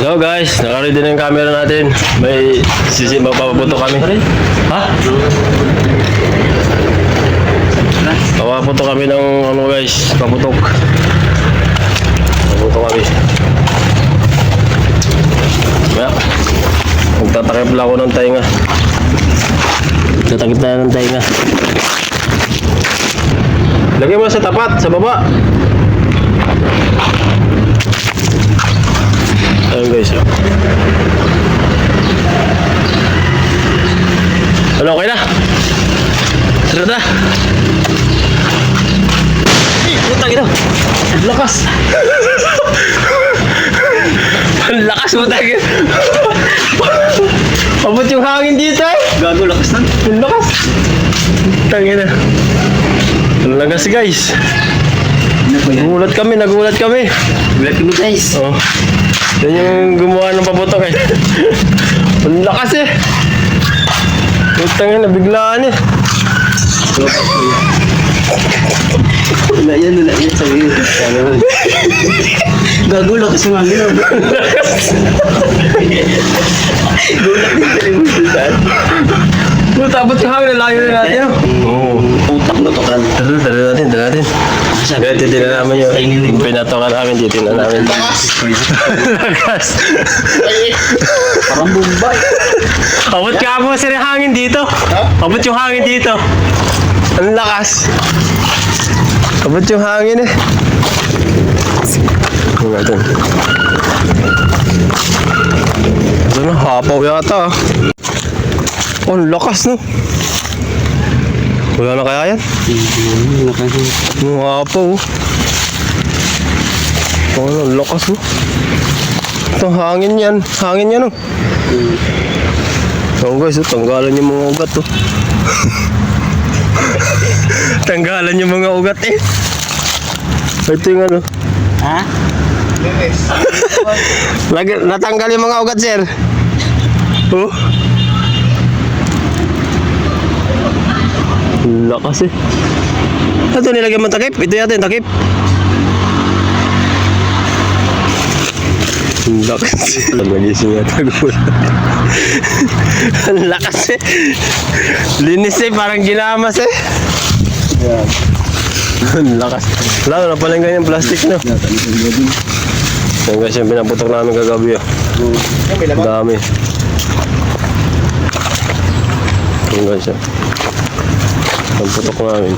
So guys, naka-ready na yung camera natin. May mapapaputok kami. Ha? Mapapaputok kami ng ano guys, paputok. Paputok kami. Kaya, magtatakip lang ako ng tainga. Tatakip tayo ng tainga. Lagay mo sa tapat, sa baba. Ayun guys. Ano, okay na? Sarap na. Putang ito. Ang lakas. Ang lakas mo tayo. Pabot yung hangin dito eh. Gago, lakas na. Ang lakas. Tangin na. Ang lakas guys. Nagulat kami. Gulat kami guys. Oh. Yan yung gumawa ng paputok eh. Ang lakas eh. Putang ina, biglaan eh. Wala yan sabi. Gago, lakas yung hangin. Gulat din sa rin mo saan. Puta, abot yung hangin, layo na natin. Oo. Utak na tokan. Tara natin. Kaya titignan namin yung pinatokan namin, titignan namin. Lakas. Parang Bombay. Abot ka mo sir yung hangin dito. Abot yung hangin dito. Ang lakas. Abot yung hangin eh. Ito natin. Ito na, hapaw yata ah. Oh, ang lakas no. Wala na kaya yan? Ang hapaw oh. Oh, ang lakas oh. Ito, hangin yan. Hangin yan oh. So guys, oh, tanggalan yung mga ugat oh. Tanggalan yung mga ugat eh. Ito yung ano. Ha? Natanggal yung mga ugat sir. Oh. Lakas eh. Ito nilagyan mo takip. Ito yata yung takip. Ang lakas. Magising yata gulo. Ang lakas eh. Linis eh. Parang ginamas eh. Ang lakas. Wala na pala yung ganyan plastic no. Yan guys yung pinaputok namin kagabi ah. Ang dami. Yan guys ah. Ang putok namin.